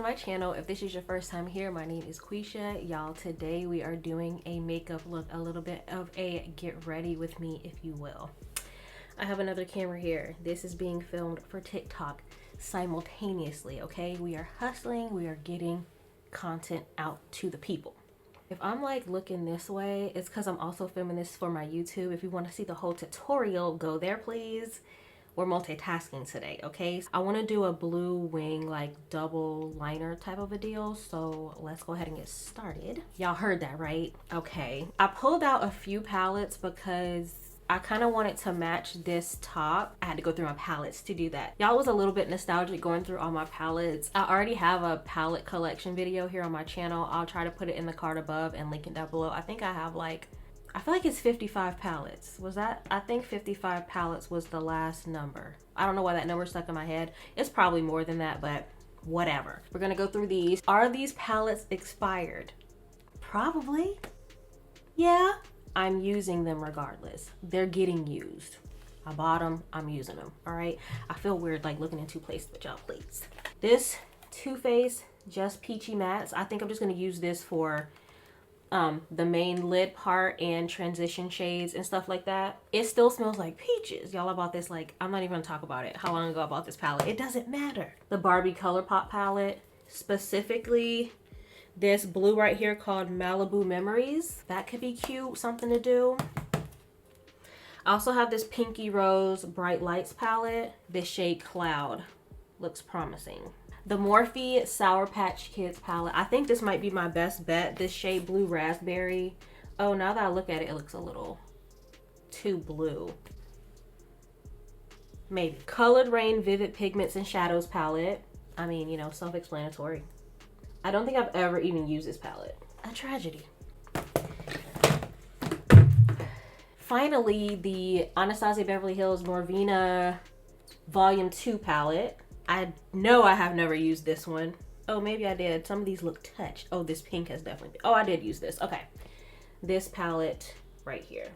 to my channel. If this is your first time here, my name is Quisha. Y'all, today we are doing a makeup look, a little bit of a get ready with me, if you will. I have another camera here. This is being filmed for TikTok simultaneously, okay? We are hustling, we are getting content out to the people. If I'm like looking this way, it's because I'm also filming this for my YouTube. If you want to see the whole tutorial, go there please. We're multitasking today, okay? I want to do a blue wing like double liner type of a deal, so let's go ahead and get started. Y'all heard that, right? Okay. I pulled out a few palettes because I kind of wanted to match this top. I had to go through my palettes to do that. Y'all was a little bit nostalgic going through all my palettes. I already have a palette collection video here on my channel. I'll try to put it in the card above and link it down below. I think I have like, I feel like it's 55 palettes. Was that? I think 55 palettes was the last number. I don't know why that number stuck in my head. It's probably more than that, but whatever. We're gonna go through these. Are these palettes expired? Probably. Yeah. I'm using them regardless. They're getting used. I bought them, I'm using them, all right? I feel weird like looking in two places, but y'all please. This Too Faced Just Peachy Mattes, I think I'm just gonna use this for the main lid part and transition shades and stuff like that. It still smells like peaches. Y'all, I bought this like, I'm not even gonna talk about it, how long ago I bought this palette. It doesn't matter. The Barbie ColourPop palette, specifically this blue right here called Malibu Memories. That could be cute, something to do. I also have this Pinky Rose Bright Lights palette. This shade Cloud looks promising. The Morphe Sour Patch Kids palette. I think this might be my best bet. This shade Blue Raspberry. Oh, now that I look at it, it looks a little too blue. Maybe. Colored Rain Vivid Pigments and Shadows palette. I mean, you know, self-explanatory. I don't think I've ever even used this palette. A tragedy. Finally, the Anastasia Beverly Hills Norvina Volume 2 palette. I know I have never used this one. Oh, maybe I did. Some of these look touched. Oh, this pink has definitely been. Oh, I did use this. Okay. This palette right here.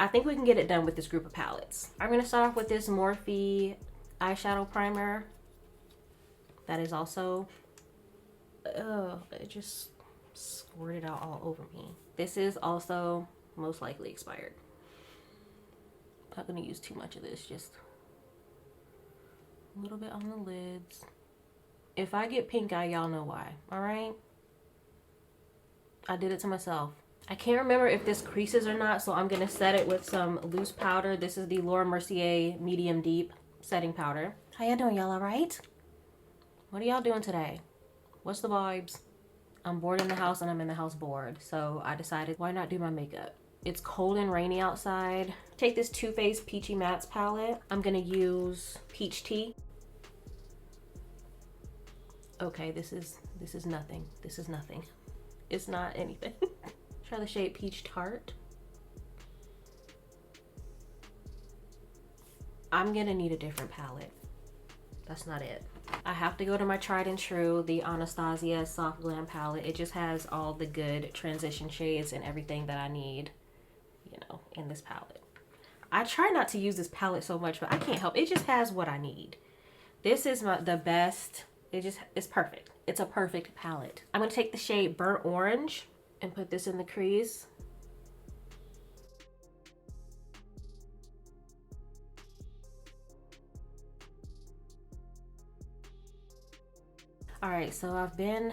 I think we can get it done with this group of palettes. I'm going to start off with this Morphe eyeshadow primer. That is also... it just squirted out all over me. This is also most likely expired. I'm not going to use too much of this. Just a little bit on the lids. If I get pink eye, y'all know why. Alright? I did it to myself. I can't remember if this creases or not, so I'm going to set it with some loose powder. This is the Laura Mercier Medium Deep Setting Powder. How y'all doing, y'all alright? What are y'all doing today? What's the vibes? I'm bored in the house and I'm in the house bored. So I decided, why not do my makeup? It's cold and rainy outside. Take this Too Faced Peachy Mattes palette. I'm gonna use Peach Tea. Okay, this is nothing. This is nothing. It's not anything. Try the shade Peach Tart. I'm gonna need a different palette. That's not it. I have to go to my tried and true, the Anastasia Soft Glam palette. It just has all the good transition shades and everything that I need, you know, in this palette. I try not to use this palette so much, but I can't help it. It just has what I need. This is the best. It's perfect. It's a perfect palette. I'm going to take the shade Burnt Orange and put this in the crease. All right, so I've been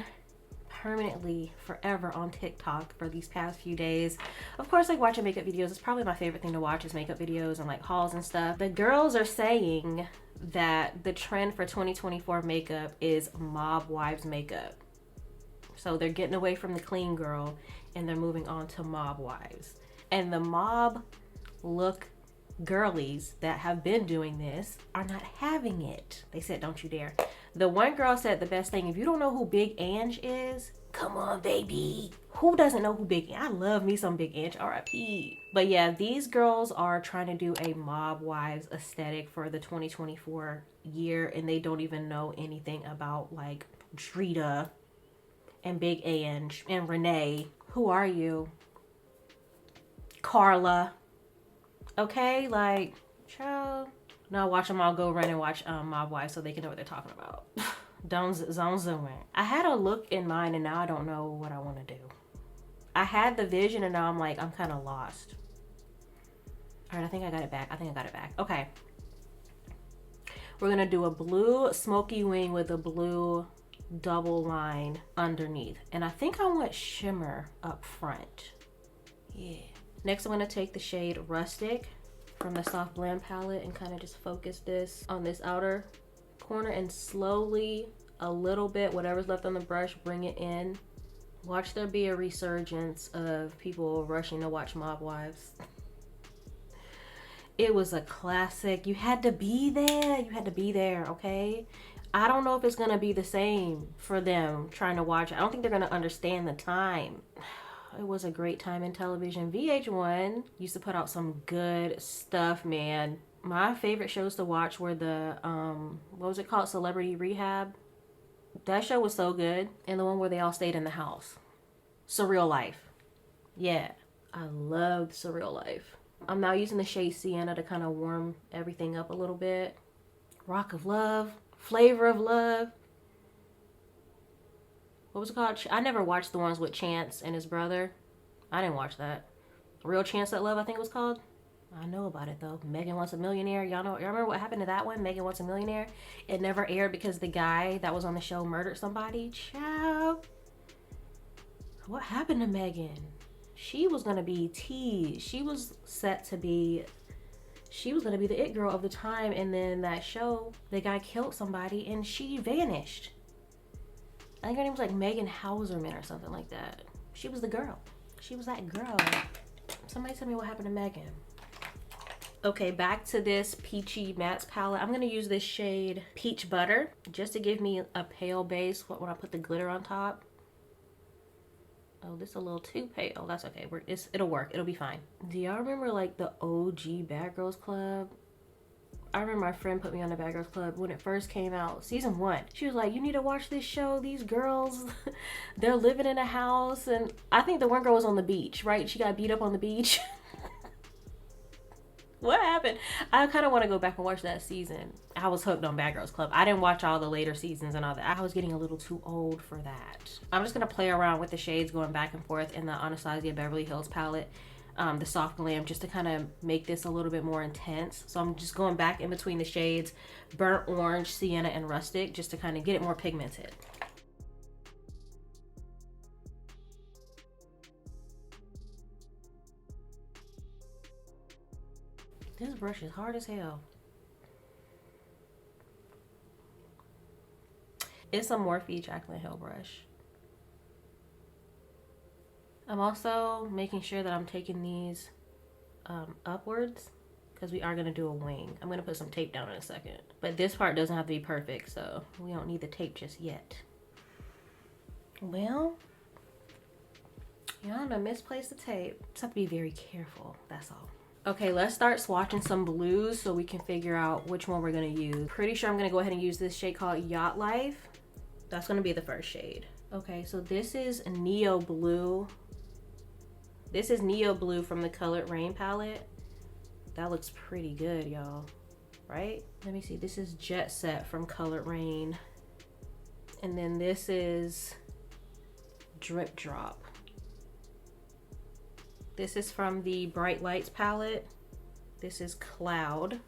permanently forever on TikTok for these past few days. Of course, like watching makeup videos. It's probably my favorite thing to watch is makeup videos and like hauls and stuff. The girls are saying that the trend for 2024 makeup is mob wives makeup. So they're getting away from the clean girl and they're moving on to mob wives. And the mob look girlies that have been doing this are not having it. They said, don't you dare. The one girl said the best thing, if you don't know who Big Ange is, come on, baby. Who doesn't know who Big Ange? I love me some Big Ange, R.I.P. But yeah, these girls are trying to do a mob wives aesthetic for the 2024 year, and they don't even know anything about like Drita and Big Ange and Renee. Who are you? Carla. Okay, like, child. Now watch them all go run and watch Mob Wives so they can know what they're talking about. Don't zoom in. I had a look in mind and now I don't know what I want to do. I had the vision and now I'm like, I'm kind of lost. All right, I think I got it back. Okay. We're going to do a blue smoky wing with a blue double line underneath. And I think I want shimmer up front. Yeah. Next, I'm going to take the shade Rustic from the Soft Blend palette and kind of just focus this on this outer corner and slowly, a little bit, whatever's left on the brush, bring it in. Watch there be a resurgence of people rushing to watch Mob Wives. It was a classic. You had to be there. You had to be there, okay? I don't know if it's going to be the same for them trying to watch. I don't think they're going to understand the time. It was a great time in television. VH1 used to put out some good stuff, man. My favorite shows to watch were the, what was it called? Celebrity Rehab. That show was so good. And the one where they all stayed in the house. Surreal Life. Yeah, I loved Surreal Life. I'm now using the shade Sienna to kind of warm everything up a little bit. Rock of Love. Flavor of Love. What was it called? I never watched the ones with Chance and his brother. I didn't watch that. Real Chance That Love, I think it was called. I know about it though. Megan Wants a Millionaire. Y'all remember what happened to that one? Megan Wants a Millionaire. It never aired because the guy that was on the show murdered somebody. Ciao. What happened to Megan? She was gonna be teased. She was set to be. She was gonna be the it girl of the time, and then that show, the guy killed somebody, and she vanished. I think her name was like Megan Hauserman or something like that. She was the girl. She was that girl. Somebody tell me what happened to Megan. Okay, back to this Peachy Mattes palette. I'm going to use this shade Peach Butter just to give me a pale base when I put the glitter on top. Oh, this is a little too pale. That's okay. It'll work. It'll be fine. Do y'all remember like the OG Bad Girls Club? I remember my friend put me on the Bad Girls Club when it first came out, season 1. She was like, you need to watch this show. These girls, they're living in a house. And I think the one girl was on the beach, right? She got beat up on the beach. What happened? I kind of want to go back and watch that season. I was hooked on Bad Girls Club. I didn't watch all the later seasons and all that. I was getting a little too old for that. I'm just going to play around with the shades going back and forth in the Anastasia Beverly Hills palette. The Soft Glam, just to kind of make this a little bit more intense. So I'm just going back in between the shades Burnt Orange, Sienna, and Rustic, just to kind of get it more pigmented. This brush is hard as hell. It's a Morphe Jaclyn Hill brush. I'm also making sure that I'm taking these upwards because we are going to do a wing. I'm going to put some tape down in a second. But this part doesn't have to be perfect, so we don't need the tape just yet. Well, y'all done misplaced the tape. Just have to be very careful, that's all. Okay, let's start swatching some blues so we can figure out which one we're going to use. Pretty sure I'm going to go ahead and use this shade called Yacht Life. That's going to be the first shade. Okay, so this is Neo Blue. This is Neo Blue from the Colored Rain palette. That looks pretty good, y'all. Right? Let me see. This is Jet Set from Colored Rain. And then this is Drip Drop. This is from the Bright Lights palette. This is Cloud.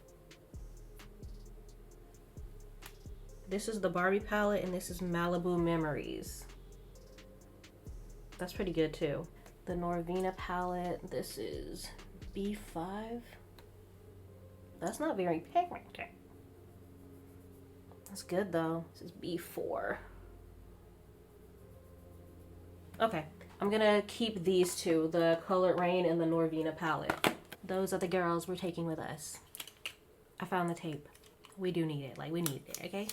This is the Barbie palette, and this is Malibu Memories. That's pretty good too. The Norvina palette, this is B5. That's not very pigmented. That's good though. This is B4. Okay, I'm gonna keep these two, the Colored Rain and the Norvina palette. Those are the girls we're taking with us. I found the tape. We do need it, like we need it, okay?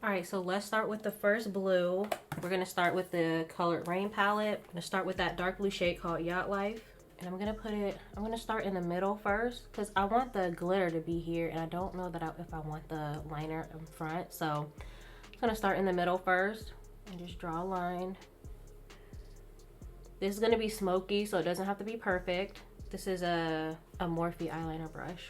All right, so let's start with the first blue. We're gonna start with the Colored Rain palette. I'm gonna start with that dark blue shade called Yacht Life. And I'm gonna start in the middle first because I want the glitter to be here and I don't know that if I want the liner in front. So I'm gonna start in the middle first and just draw a line. This is gonna be smoky, so it doesn't have to be perfect. This is a Morphe eyeliner brush.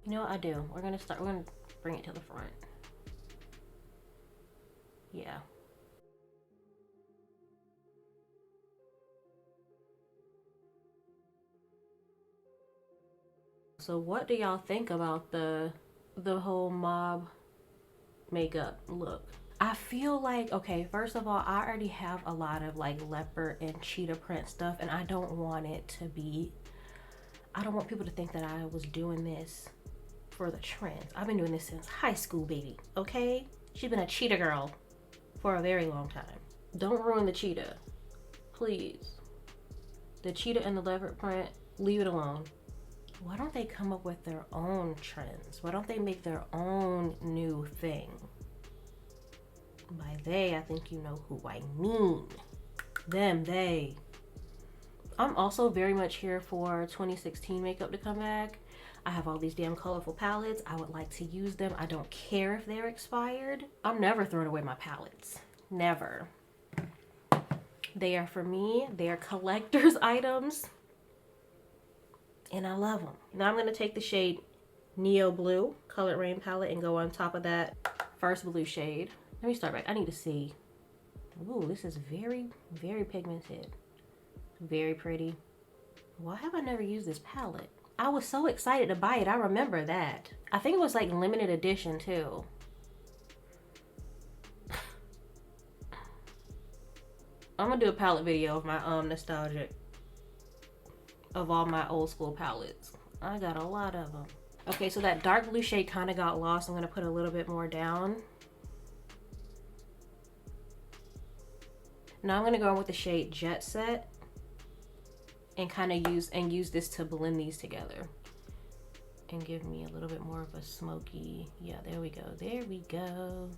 You know what I do? We're gonna bring it to the front. Yeah. So what do y'all think about the whole mob makeup look? I feel like, okay, first of all, I already have a lot of like leopard and cheetah print stuff, and I don't want it to be, I don't want people to think that I was doing this for the trends. I've been doing this since high school, baby, okay? She's been a cheetah girl for a very long time. Don't ruin the cheetah, please. The cheetah and the leopard print, leave it alone. Why don't they come up with their own trends? Why don't they make their own new thing? By they, I think you know who I mean. Them, they. I'm also very much here for 2016 makeup to come back. I have all these damn colorful palettes. I would like to use them. I don't care if they're expired. I'm never throwing away my palettes. Never. They are for me. They are collector's items. And I love them. Now I'm going to take the shade Neo Blue Colored Rain palette and go on top of that first blue shade. Let me start back. I need to see. Ooh, this is very, very pigmented. Very pretty. Why have I never used this palette? I was so excited to buy it. I remember that. I think it was like limited edition too. I'm gonna do a palette video of my nostalgic, of all my old school palettes. I got a lot of them. Okay, so that dark blue shade kind of got lost. I'm gonna put a little bit more down. Now I'm gonna go in with the shade Jet Set and kind of use this to blend these together and give me a little bit more of a smoky. Yeah, there we go. There we go.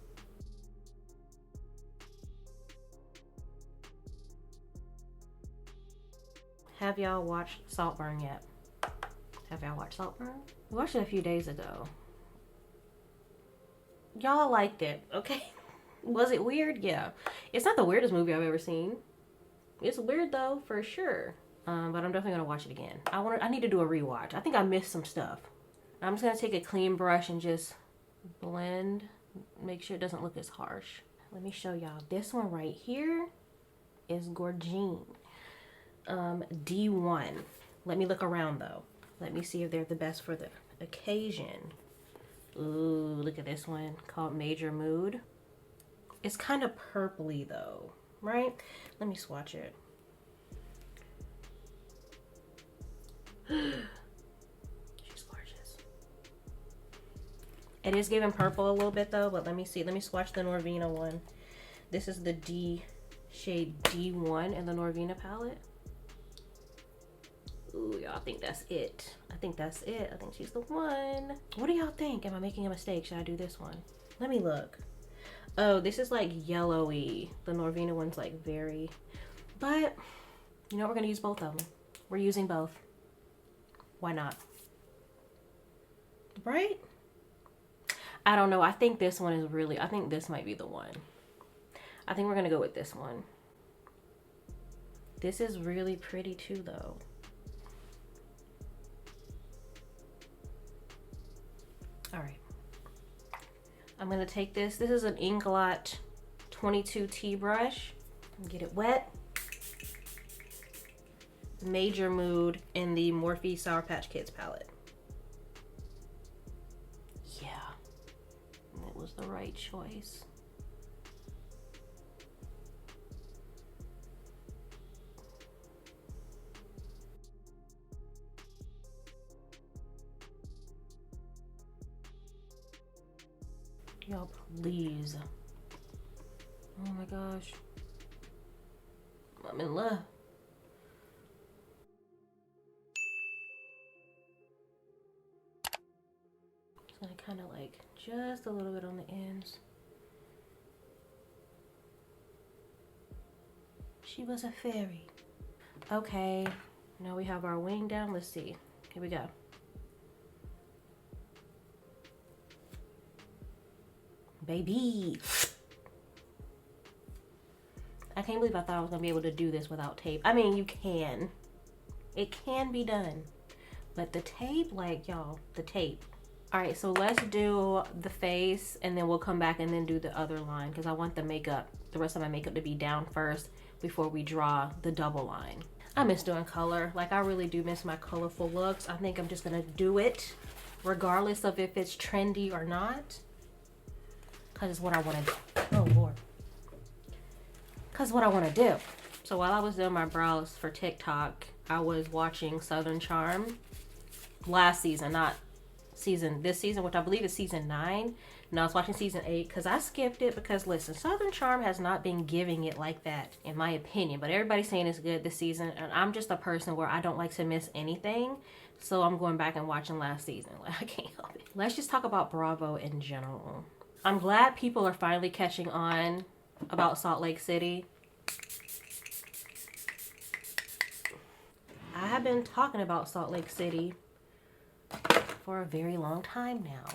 Have y'all watched Saltburn yet? Have y'all watched Saltburn? We watched it a few days ago. Y'all liked it, okay? Was it weird? Yeah. It's not the weirdest movie I've ever seen. It's weird though, for sure. But I'm definitely gonna watch it again. I need to do a rewatch. I think I missed some stuff. I'm just gonna take a clean brush and just blend. Make sure it doesn't look as harsh. Let me show y'all. This one right here is Gorgine. D1. Let me look around though. Let me see if they're the best for the occasion. Ooh, look at this one called Major Mood. It's kind of purpley though, right? Let me swatch it. She's gorgeous. It is giving purple a little bit though, but let me see. Let me swatch the Norvina one. This is the shade D1 in the Norvina palette. Ooh, y'all, I think that's it. I think that's it. I think she's the one. What do y'all think? Am I making a mistake? Should I do this one? Let me look. Oh, this is like yellowy. The Norvina one's like very, but you know, we're gonna use both of them. We're using both. Why not? Right? I don't know. I think this one is really, I think this might be the one. I think we're gonna go with this one. This is really pretty too though. All right. I'm gonna take this. This is an Inglot 22T brush. Get it wet. Major Mood in the Morphe Sour Patch Kids palette. Yeah, it was the right choice. Y'all, please. Oh my gosh. I'm in love. So I kind of like just a little bit on the ends. She was a fairy. Okay, now we have our wing down. Let's see. Here we go. Baby. I can't believe I thought I was gonna be able to do this without tape. I mean, you can. It can be done. But the tape, like, y'all, the tape. All right, so let's do the face and then we'll come back and then do the other line because I want the makeup, the rest of my makeup to be down first before we draw the double line. I miss doing color. Like, I really do miss my colorful looks. I think I'm just gonna do it regardless of if it's trendy or not. Cause it's what I wanna do. Oh Lord. Cause what I wanna do. So while I was doing my brows for TikTok, I was watching Southern Charm last season, not this season, which I believe is season 9. And I was watching season 8 because I skipped it because listen, Southern Charm has not been giving it like that in my opinion, but everybody's saying it's good this season, and I'm just a person where I don't like to miss anything, so I'm going back and watching last season. Like, I can't help it. Let's just talk about Bravo in general. I'm glad people are finally catching on about Salt Lake City. I have been talking about Salt Lake City for a very long time now.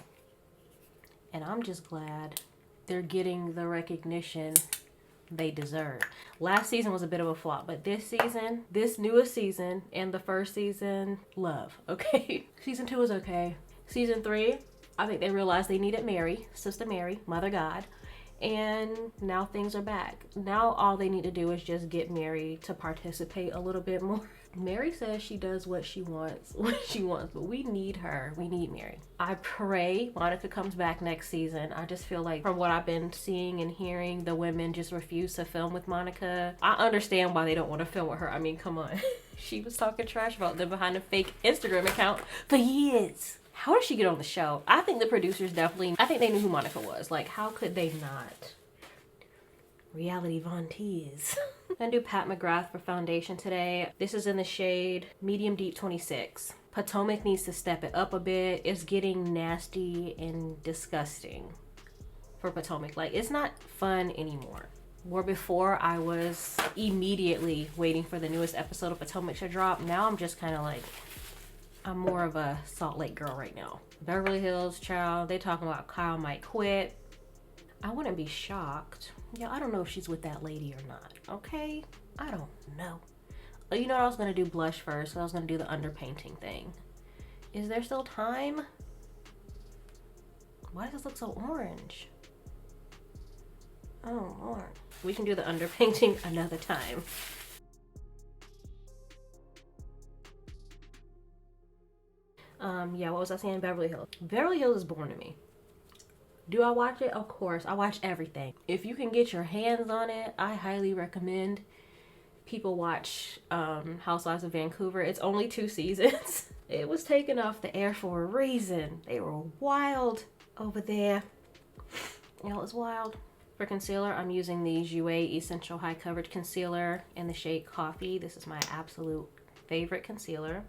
And I'm just glad they're getting the recognition they deserve. Last season was a bit of a flop, but this season, this newest season and the first season, love, okay? Season 2 is okay. Season 3, I think they realized they needed Mary, Sister Mary, Mother God. And now things are back. Now all they need to do is just get Mary to participate a little bit more. Mary says she does what she wants, but we need her. We need Mary. I pray Monica comes back next season. I just feel like from what I've been seeing and hearing, the women just refuse to film with Monica. I understand why they don't want to film with her. I mean, come on. She was talking trash about them behind a fake Instagram account for years. How did she get on the show? I think the producers definitely, I think they knew who Monica was. Like, how could they not? Reality Von Tease. I'm gonna do Pat McGrath for foundation today. This is in the shade Medium Deep 26. Potomac needs to step it up a bit. It's getting nasty and disgusting for Potomac. Like, it's not fun anymore. Where before I was immediately waiting for the newest episode of Potomac to drop. Now I'm just kind of like, I'm more of a Salt Lake girl right now. Beverly Hills, child, they talking about Kyle might quit. I wouldn't be shocked. Yeah, I don't know if she's with that lady or not, okay? I don't know. You know what, I was gonna do blush first, so I was gonna do the underpainting thing. Is there still time? Why does this look so orange? Oh, Lord. We can do the underpainting another time. Yeah, what was I saying? Beverly Hills. Beverly Hills is boring to me. Do I watch it? Of course. I watch everything. If you can get your hands on it, I highly recommend people watch Housewives of Vancouver. It's only 2 seasons. It was taken off the air for a reason. They were wild over there. You know, it was wild. For concealer, I'm using the Jouer Essential High Coverage Concealer in the shade Coffee. This is my absolute favorite concealer.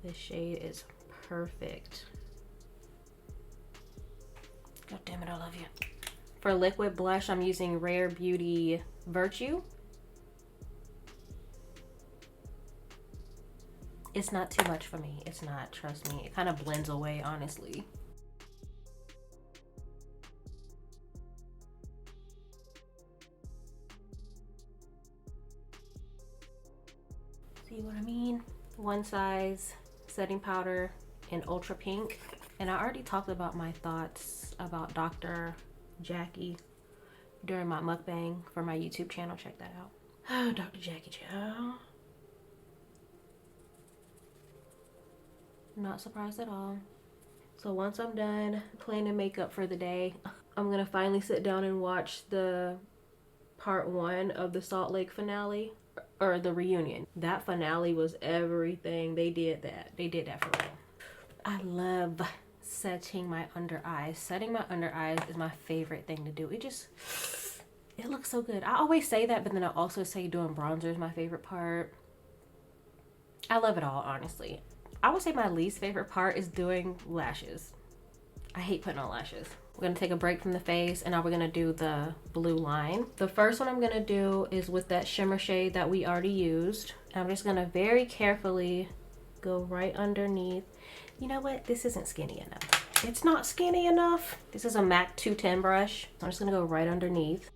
This shade is perfect. God damn it, I love you. For liquid blush, I'm using Rare Beauty Virtue. It's not too much for me. It's not, trust me. It kind of blends away, honestly. See what I mean? One Size setting powder in Ultra Pink. And I already talked about my thoughts about Dr. Jackie during my mukbang for my YouTube channel. Check that out. Oh, Dr. Jackie Chow. Not surprised at all. So once I'm done planning makeup for the day, I'm gonna finally sit down and watch the part 1 of the Salt Lake finale, or the reunion. That finale was everything. They did that. They did that for real. I love setting my under eyes. Setting my under eyes is my favorite thing to do. It looks so good. I always say that, but then I also say doing bronzer is my favorite part. I love it all, honestly. I would say my least favorite part is doing lashes. I hate putting on lashes. We're gonna take a break from the face, and now we're gonna do the blue line. The first one I'm gonna do is with that shimmer shade that we already used. I'm just gonna very carefully go right underneath. You know what? This isn't skinny enough. It's not skinny enough. This is a MAC 210 brush. I'm just gonna go right underneath.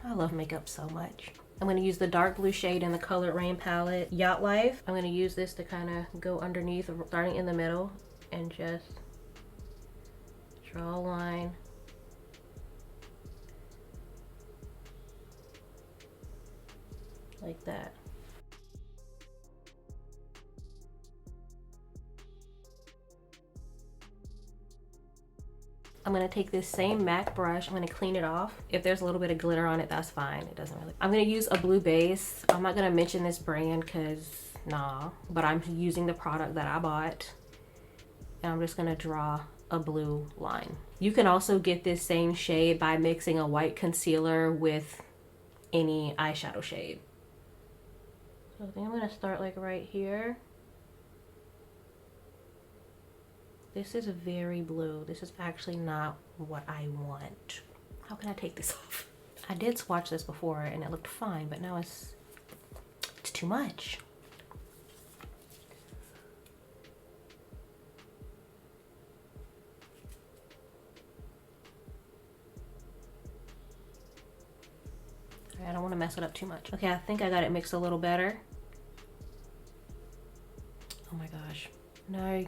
I love makeup so much. I'm gonna use the dark blue shade in the Colored Rain palette, Yacht Life. I'm gonna use this to kind of go underneath, starting in the middle, and just draw a line. Like that. I'm gonna take this same MAC brush, I'm gonna clean it off. If there's a little bit of glitter on it, that's fine. It doesn't really. I'm gonna use a blue base. I'm not gonna mention this brand because nah, but I'm using the product that I bought. And I'm just gonna draw a blue line. You can also get this same shade by mixing a white concealer with any eyeshadow shade. So I think I'm gonna start like right here. This is very blue. This is actually not what I want. How can I take this off? I did swatch this before and it looked fine, but now it's too much. I don't want to mess it up too much. Okay, I think I got it mixed a little better. Oh my gosh. No.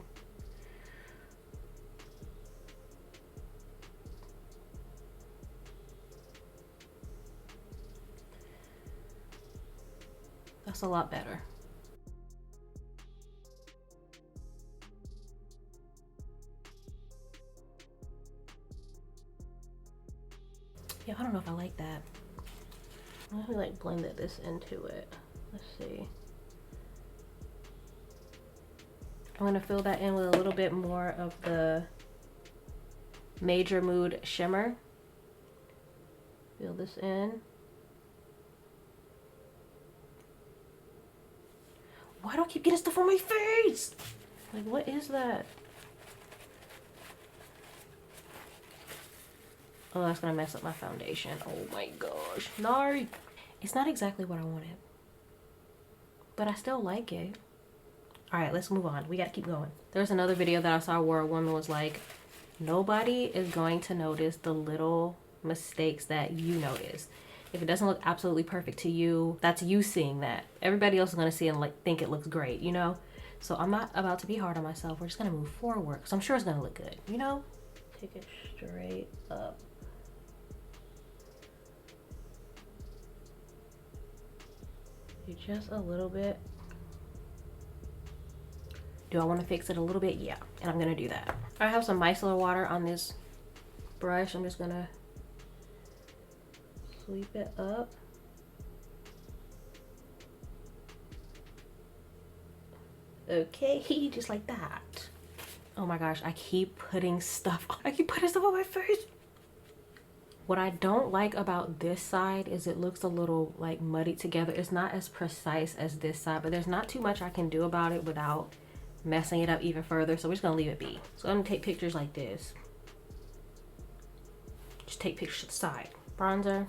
That's a lot better. Yeah, I don't know if I like that. Let me like blend this into it. Let's see. I'm gonna fill that in with a little bit more of the Major Mood Shimmer. Fill this in. Why do I keep getting stuff on my face? Like, what is that? Oh, that's gonna mess up my foundation. Oh my gosh. No. It's not exactly what I wanted. But I still like it. Alright, let's move on. We gotta keep going. There's another video that I saw where a woman was like, nobody is going to notice the little mistakes that you notice. If it doesn't look absolutely perfect to you, that's you seeing that. Everybody else is gonna see and like think it looks great, you know? So I'm not about to be hard on myself. We're just gonna move forward because I'm sure it's gonna look good, you know? Take it straight up. Do just a little bit. Do I want to fix it a little bit? Yeah, and I'm gonna do that. I have some micellar water on this brush. I'm just gonna sweep it up. Okay, just like that. Oh my gosh, I keep putting stuff on. I keep putting stuff on my face. What I don't like about this side is it looks a little like muddied together. It's not as precise as this side, but there's not too much I can do about it without messing it up even further. So we're just gonna leave it be. So I'm gonna take pictures like this. Just take pictures to the side. Bronzer,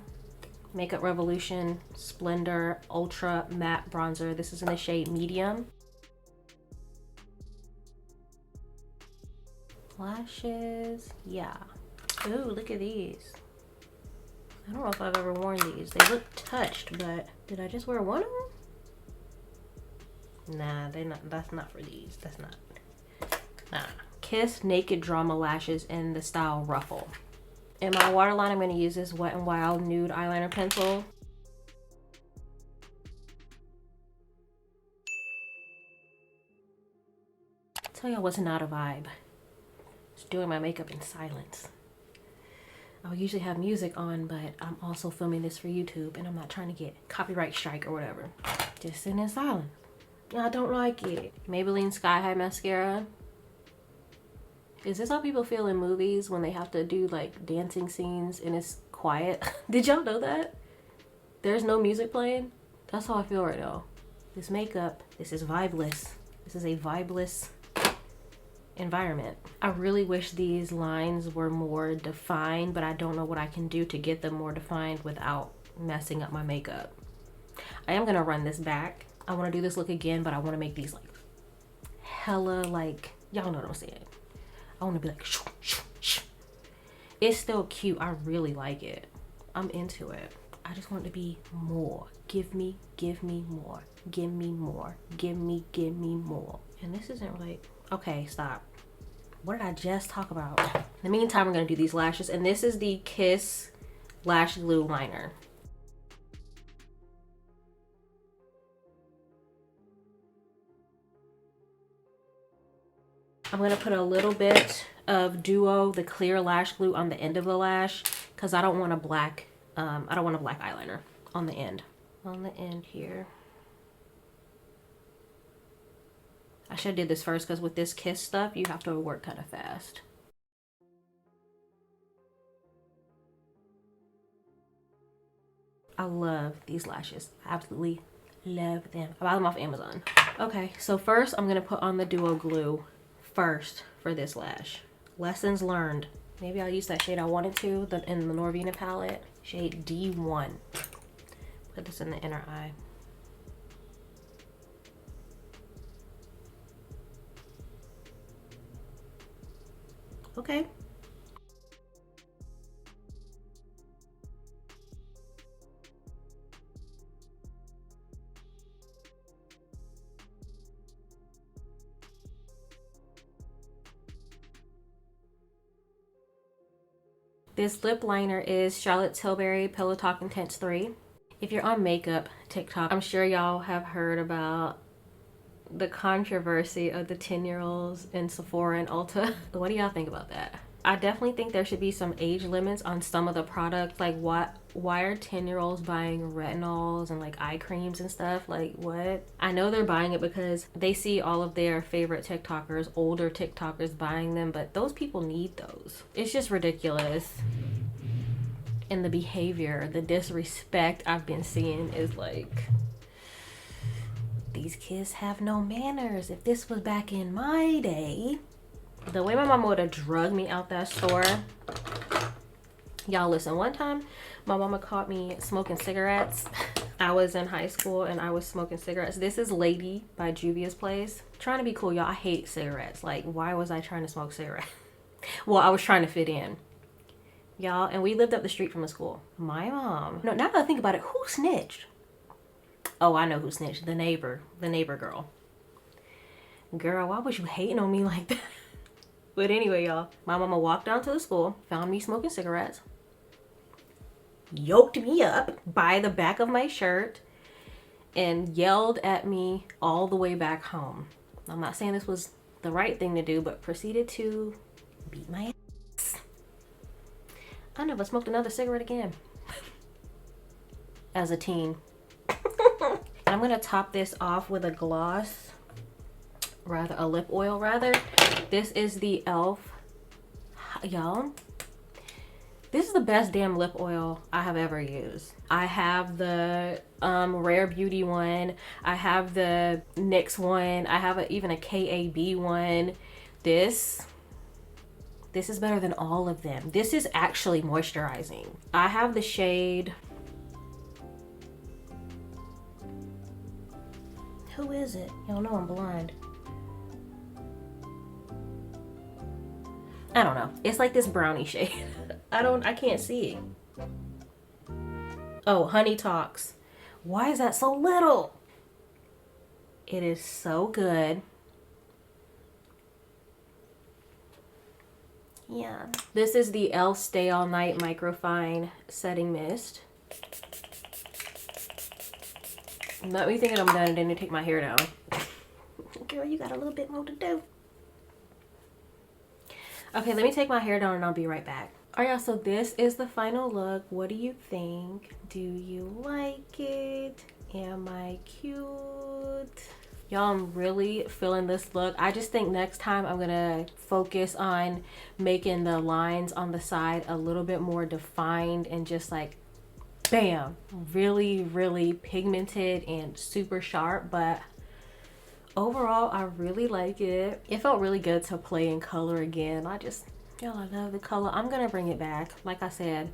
Makeup Revolution Splendor Ultra Matte Bronzer. This is in the shade Medium. Lashes, yeah. Ooh, look at these. I don't know if I've ever worn these. They look touched, but did I just wear one of them? Nah, they're not. That's not for these. That's not. Nah. Kiss Naked Drama Lashes in the style Ruffle. In my waterline, I'm going to use this Wet n Wild Nude Eyeliner Pencil. Tell y'all what's not a vibe. Just doing my makeup in silence. I'll usually have music on, but I'm also filming this for YouTube and I'm not trying to get copyright strike or whatever. Just sitting in silence. I don't like it. Maybelline Sky High Mascara. Is this how people feel in movies when they have to do like dancing scenes and it's quiet? Did y'all know that? There's no music playing. That's how I feel right now. This makeup, this is vibeless. This is a vibeless environment. I really wish these lines were more defined, but I don't know what I can do to get them more defined without messing up my makeup. I am gonna run this back. I want to do this look again, but I want to make these like hella like, y'all know what I'm saying. I want to be like shoo, shoo, shoo. It's still cute. I really like it. I'm into it. I just want it to be more. Give me more. Give me more. Give me more. And this isn't like, okay, stop. What did I just talk about? In the meantime, we're gonna do these lashes, and this is the Kiss Lash Glue Liner. I'm gonna put a little bit of Duo, the clear lash glue, on the end of the lash because I don't want a black eyeliner on the end. On the end here. I should have did this first because with this Kiss stuff, you have to work kind of fast. I love these lashes. I absolutely love them. I buy them off Amazon. Okay, so first I'm gonna put on the Duo glue first for this lash. Lessons learned. Maybe I'll use that shade I wanted to, in the Norvina palette. Shade D1. Put this in the inner eye. Okay. This lip liner is Charlotte Tilbury Pillow Talk Intense 3. If you're on makeup TikTok, I'm sure y'all have heard about the controversy of the 10-year-olds in Sephora and Ulta. What do y'all think about that? I definitely think there should be some age limits on some of the products. Like, why are 10-year-olds buying retinols and like eye creams and stuff? Like, what? I know they're buying it because they see all of their favorite TikTokers, older TikTokers, buying them, but those people need those. It's just ridiculous. And the behavior, the disrespect I've been seeing is like, these kids have no manners. If this was back in my day, the way my mama would have drugged me out that store. Y'all listen, one time my mama caught me smoking cigarettes. I was in high school and I was smoking cigarettes. This is Lady by Juvia's Place. Trying to be cool, y'all. I hate cigarettes. Like, why was I trying to smoke cigarettes? Well, I was trying to fit in. Y'all, and we lived up the street from the school. My mom. No, now that I think about it, who snitched? Oh, I know who snitched. The neighbor girl. Girl, why was you hating on me like that? But anyway, y'all, my mama walked down to the school, found me smoking cigarettes, yoked me up by the back of my shirt, and yelled at me all the way back home. I'm not saying this was the right thing to do, but proceeded to beat my ass. I never smoked another cigarette again as a teen. I'm gonna top this off with a gloss, rather a lip oil rather. This is the e.l.f. Y'all, this is the best damn lip oil I have ever used. I have the Rare Beauty one, I have the NYX one, I have even a KAB one. This is better than all of them. This is actually moisturizing. I have the shade, who is it? Y'all know I'm blind. I don't know. It's like this brownie shade. I can't see. Oh, Honey Talks. Why is that so little? It is so good. Yeah. This is the e.l.f. Stay All Night Microfine Setting Mist. Not me thinking I'm done and then take my hair down. Girl, you got a little bit more to do. Okay, let me take my hair down and I'll be right back. Alright, y'all, so this is the final look. What do you think? Do you like it? Am I cute? Y'all, I'm really feeling this look. I just think next time I'm gonna focus on making the lines on the side a little bit more defined and just like bam, really pigmented and super sharp, but overall I really like it. It felt really good to play in color again. I love the color. I'm gonna bring it back. Like I said,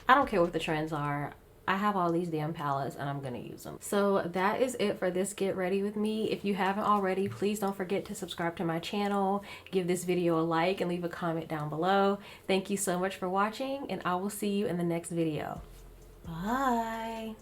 I don't care what the trends are. I have all these damn palettes and I'm gonna use them. So that is it for this get ready with me. If you haven't already, please don't forget to subscribe to my channel, give this video a like, and leave a comment down below. Thank you so much for watching, and I will see you in the next video. Bye.